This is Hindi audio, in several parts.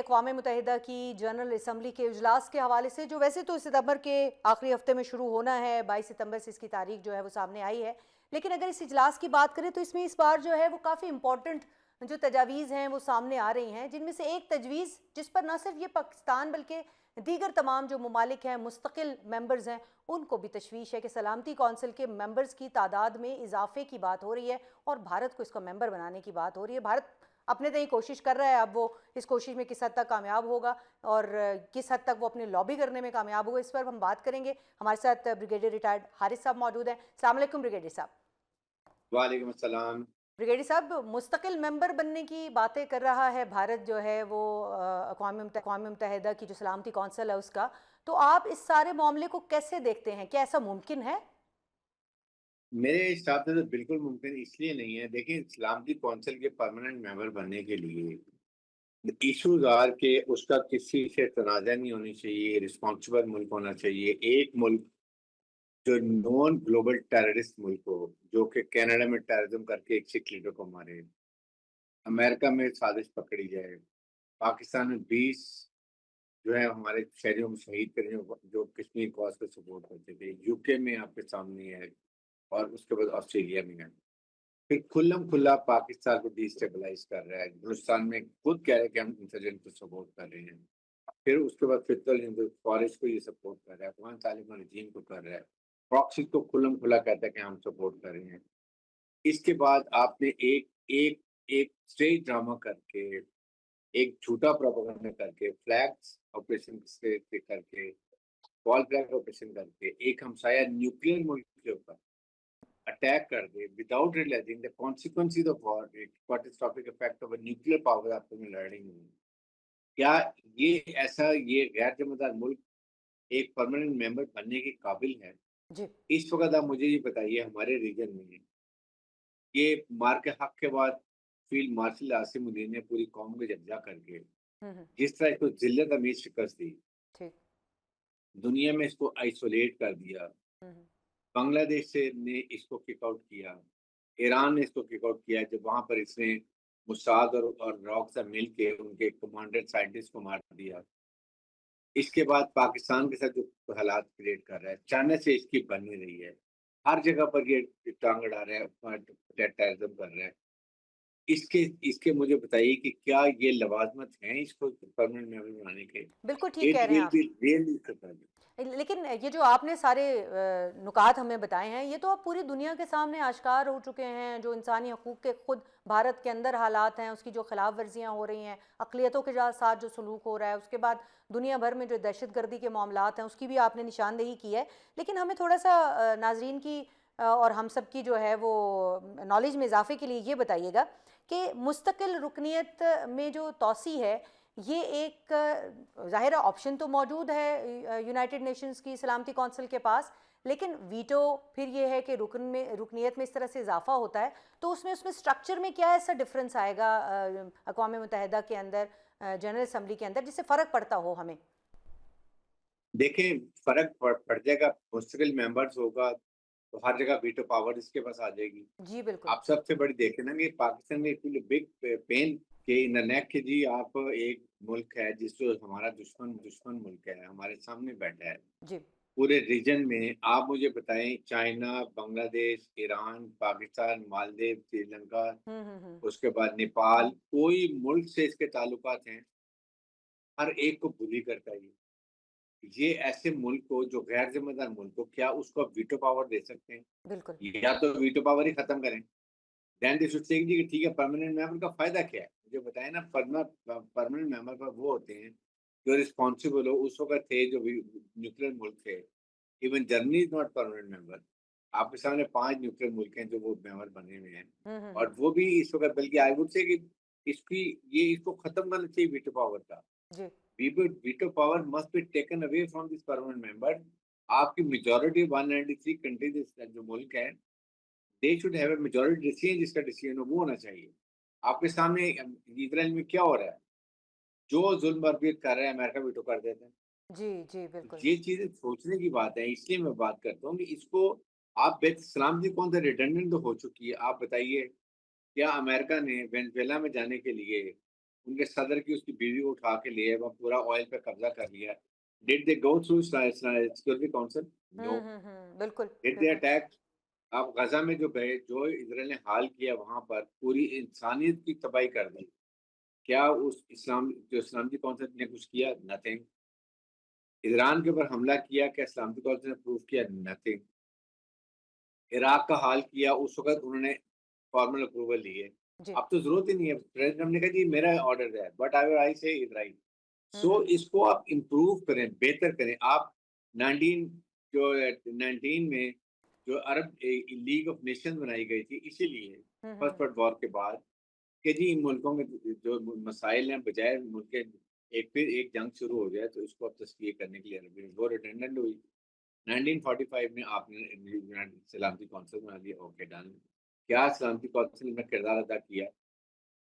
अक़वाम मुत्तहिदा की जनरल असम्बली के इजलास के हवाले से, जो वैसे तो सितंबर के आखिरी हफ्ते में शुरू होना है, 22 सितंबर से इसकी तारीख जो है वो सामने आई है। लेकिन अगर इस इजलास की बात करें तो इसमें इस बार जो है वो काफ़ी इंपॉर्टेंट जो तजावीज़ हैं वो सामने आ रही हैं, जिनमें से एक तजवीज़ जिस पर न सिर्फ ये पाकिस्तान बल्कि दीगर तमाम जो ममालिक हैं, मुस्तकिल मेंबर्स हैं, उनको भी तशवीश है कि सलामती कौंसिल के मेंबर्स की तादाद में इजाफे की बात हो रही है और भारत को इसका मेंबर बनाने की बात हो रही है। भारत अपने तय कोशिश कर रहा है, अब वो इस कोशिश में किस हद तक कामयाब होगा और किस हद तक वो अपनी लॉबी करने में कामयाब होगा, इस पर हम बात करेंगे। हमारे साथ ब्रिगेडियर रिटायर्ड हारिस साहब मौजूद हैं। अस्सलाम वालेकुम ब्रिगेडियर साहब। वालेकुम अस्सलाम। ब्रिगेडियर साहब, मुस्तकिल मेंबर बनने की बातें कर रहा है भारत जो है वो अक़वाम मुत्तहिदा की जो सलामती कौंसिल है उसका। तो आप इस सारे मामले को कैसे देखते हैं? क्या ऐसा मुमकिन है? मेरे हिसाब से तो बिल्कुल मुमकिन इसलिए नहीं है। देखिए, सलामती कौंसिल के परमानेंट मेंबर बनने के लिए इश्यूज़ आर के उसका किसी से तनाज़ा नहीं होनी चाहिए, रिस्पॉन्सिबल मुल्क होना चाहिए। एक मुल्क जो नॉन ग्लोबल टेररिस्ट मुल्क हो, जो कि कनाडा में टेररिज्म करके एक सिख लीडर को मारे, अमेरिका में साजिश पकड़ी जाए, पाकिस्तान में 20 जो है हमारे शहरियों को शहीद करें जो कश्मीर कॉज़ को सपोर्ट करते थे। यूके में आपके सामने है और उसके बाद ऑस्ट्रेलिया में है। फिर खुल्लम-खुल्ला पाकिस्तान को डिस्टेबलाइज़ कर रहा है। हिंदुस्तान में खुद कह रहा है कि हम इंसर्जेंट को सपोर्ट कर रहे हैं। फिर उसके बाद फित्तल हिंदू फॉरेस्ट को ये सपोर्ट कर रहा है, अफ़गान तालिबान रजीम को कर रहा है। प्रॉक्सी को खुल्लम-खुल्ला कहता है कि हम सपोर्ट कर रहे हैं। इसके बाद आपने एक एक एक स्टेज ड्रामा करके, एक झूठा प्रोपेगेंडा करके, फ्लैग्स ऑपरेशन से करके, वॉल फ्लैग ऑपरेशन करके, एक हमसाया न्यूक्लियर मुल्क के ऊपर अटैक कर दे without realising the consequences of war, एक catastrophic effect of a nuclear power आपस में लड़ रही हैं। क्या ये ये गैर जिम्मेदार मुल्क एक परमानेंट मेंबर बनने के काबिल है? जी। इस वक़्त आप मुझे ये बताइए, हमारे रीजन में ये मार के हक के बाद फील्ड मार्शल आसिम मुनीर ने पूरी कौम को यकजा करके हुँ, हुँ। जिस तरह इसको ज़िल्लत अमीर शिकस्त दी, ठीक। दुनिया में इसको आइसोलेट कर दिया, हुँ, हुँ। बांग्लादेश से ने इसको किक आउट किया, ईरान ने इसको किक आउट किया जब वहाँ पर इसने मोसाद और रॉक से मिल के उनके कमांडर साइंटिस्ट को मार दिया। इसके बाद पाकिस्तान के साथ जो हालात क्रिएट कर रहा है, चाइना से इसकी बन नहीं रही है। हर जगह पर ये टांग अड़ा रहा है, टेररिज़्म कर रहा है। इसके इसके मुझे बताइए कि क्या ये लवाज़मत हैं इसको परमानेंट मेंबर बनाने के? बिल्कुल ठीक कह इट रहे हैं विल आप। Be really surprising. लेकिन ये जो आपने सारे नुकात हमें बताए हैं, ये तो अब पूरी दुनिया के सामने आश्कार हो चुके हैं, जो इंसानी हकूक़ के खुद भारत के अंदर हालात हैं, उसकी जो खिलाफ वर्जियाँ हो रही हैं, अक़लियतों के साथ जो सलूक हो रहा है, उसके बाद दुनिया भर में जो दहशतगर्दी के मामलात हैं, उसकी भी आपने निशानदेही की है। लेकिन हमें थोड़ा-सा नाज़रीन की और हम सब की जो है वो नॉलेज में इज़ाफ़े के लिए ये बताइएगा कि मुस्तकिल रुकनियत में जो तोसी है, ये एक ज़ाहिर है ऑप्शन तो मौजूद है यूनाइटेड नेशंस की सलामती कौंसिल के पास, लेकिन वीटो फिर ये है कि रुकनियत में इस तरह से इजाफा होता है, तो उसमें उसमें स्ट्रक्चर में क्या ऐसा डिफरेंस आएगा अक़वाम मुत्तहिदा के अंदर, जनरल असम्बली के अंदर, जिससे फ़र्क पड़ता हो हमें? देखें, फ़र्क पड़ जाएगा, मुस्तकिल मेंबर्स होगा, तो हर जगह वीटो पावर इसके पास आ जाएगी। जी, बिल्कुल। आप सबसे बड़ी देखें ना कि पाकिस्तान में इट विल बिग पेन के इन द नेक कि जी आप एक मुल्क है जिस जो हमारा दुश्मन मुल्क है, हमारे सामने बैठा है। जी। पूरे रीजन में आप मुझे बताएँ, चाइना, बांग्लादेश, ईरान, पाकिस्तान, मालदीव, श्रीलंका, हुँ, हुँ, हुँ। उसके बाद नेपाल, कोई मुल्क से इसके ताल्लुकात हैं, हर एक को बुली करता है ये। ये ऐसे मुल्क को जो गैर ज़िम्मेदार मुल्क को क्या उसको आप वीटो पावर दे सकते हैं? बिल्कुल। या तो वीटो पावर ही खत्म करें। देन दे शुड से कि ठीक है, परमानेंट मेंबर का फ़ायदा क्या है? मुझे बताएँ ना, परमानेंट मेंबर पर वो होते हैं जो रिस्पॉन्सिबल हो उस वक़्त थे जो न्यूक्लियर मुल्क थे। Even Germany is not permanent member. आपके सामने 5 न्यूक्लियर मुल्क हैं जो वो मेंबर बने हुए हैं। हुँ, हुँ, और हुँ। वो भी इस वक़्त, बल्कि आई वुड से कि इसकी ये इसको खत्म करना चाहिए वीटो पावर का। जी। Veto power must be taken away from this permanent member. आपकी मेजॉरिटी 193 कंट्रीज़ जो मुल्क है, they should have a majority decision, जिसका डिसीजन हो वो होना चाहिए। आपके सामने इज़राइल में क्या हो रहा है? जो ज़ुल्म-बरबरीत कर रहा है, अमेरिका वीटो कर देता है। जी, जी, तो बिल्कुल। ये चीज़ें सोचने की बात है, इसलिए मैं बात करता हूँ कि इसको आप सलामती कौन सा रिडंडेंट तो हो चुकी है। आप बताइए, क्या अमेरिका ने वेनेज़ुएला में जाने के लिए उनके सदर की उसकी बीवी को उठा के ले आए, वहाँ पूरा ऑयल पे कब्जा कर लिया। Did they go through security council? No. बिल्कुल, डिड दे बिल्कुल। अटैक? आप गजा में जो गए, जो इसराइल ने हाल किया वहां पर, पूरी इंसानियत की तबाही कर दी। क्या उस इस्लामिक काउंसिल ने कुछ किया? नथिंग। ईरान के ऊपर हमला किया, क्या इस्लामिक काउंसिल ने प्रूव किया? नथिंग। इराक का हाल किया, उस वक़्त उन्होंने फॉर्मल अप्रूवल लिए। जी। अब तो ज़रूरत ही नहीं है, प्रेज़िडेंट ट्रम्प ने कहा जी मेरा ऑर्डर है, बट अगर आई से इज़राइल। हुँ, सो हुँ। इसको आप इम्प्रूव करें, बेहतर करें। आप 19 जो 19 में जो अरब लीग ऑफ नेशंस बनाई गई थी इसीलिए, हुँ, हुँ, फर्स्ट हुँ। वर्ल्ड वॉर के बाद, कि जी इन मुल्कों में जो मसाइल हैं, बजाय मुल्क के एक फिर एक जंग शुरू हो जाए, तो इसको अब तस्वीर करने के लिए वो रिडंडेंट हुई। 1945 में आपने यूनाइटेड सलामती कौंसिल बना दिया, ओके डन। क्या सलामती कौंसिल में किरदार अदा किया?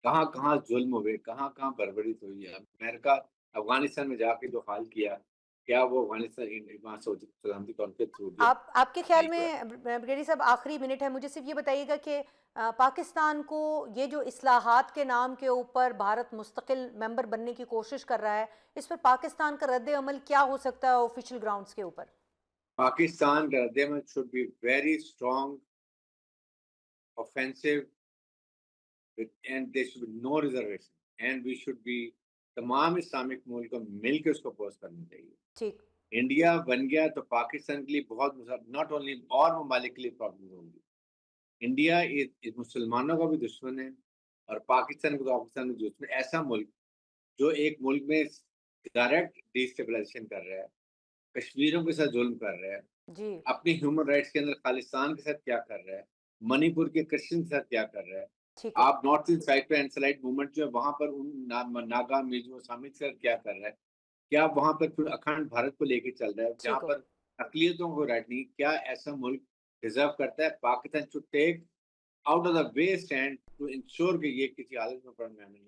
कहाँ-कहाँ ज़ुल्म हुए, कहाँ-कहाँ बर्बरीत हुई है। अमेरिका अफ़गानिस्तान में जाके जो हाल किया, क्या वो अफ़गानिस्तान वहाँ सलामती कौंसिल थ्रू दिया? आप आपके ख़्याल नहीं हुआ। में ब्रिगेडियर साहब आखिरी मिनट है, मुझे सिर्फ़ ये बताइएगा कि पाकिस्तान को ये जो इस्लाहात के नाम के ऊपर भारत मुस्तकिल मेंबर बनने की कोशिश कर रहा है, इस पर पाकिस्तान का रद्द-ए-अमल क्या हो सकता है ऑफ़िशियल ग्राउंड्स के ऊपर? पाकिस्तान का रद्द-ए-अमल should be very strong, offensive and there should be no reservation and we should be तमाम इस्लामिक मुल्क को मिलके उसको अपोज़ करना चाहिए। ठीक। इंडिया बन गया तो पाकिस्तान के लिए बहुत नॉट ओनली और ममालिक के लिए प्रॉब्लम होगी। इंडिया मुसलमानों का भी दुश्मन है और पाकिस्तान को तो पाकिस्तान का दुश्मन है। ऐसा मुल्क जो एक मुल्क में डायरेक्ट डिस्टेबलाइजेशन कर रहा है, कश्मीरियों के साथ जुल्म कर रहा है, जी। अपनी ह्यूमन राइट्स के अंदर खालिस्तान के साथ क्या कर रहा है, मणिपुर के क्रिश्चियन के साथ क्या कर रहा है, ठीक है। आप नॉर्थ ईस्ट साइड पे एनसेलाइट मूवमेंट जो है वहां पर उन नागा मिजो सामित के साथ क्या कर रहा है, क्या वहां पर फिर अखंड भारत को लेके चल रहा है जहां ठीक हो। पर अकलियतों को राइट नहीं? क्या ऐसा मुल्क डिजर्व करता है? Pakistan should take out of the way stand to ensure कि ये किसी हालत में पड़ में नहीं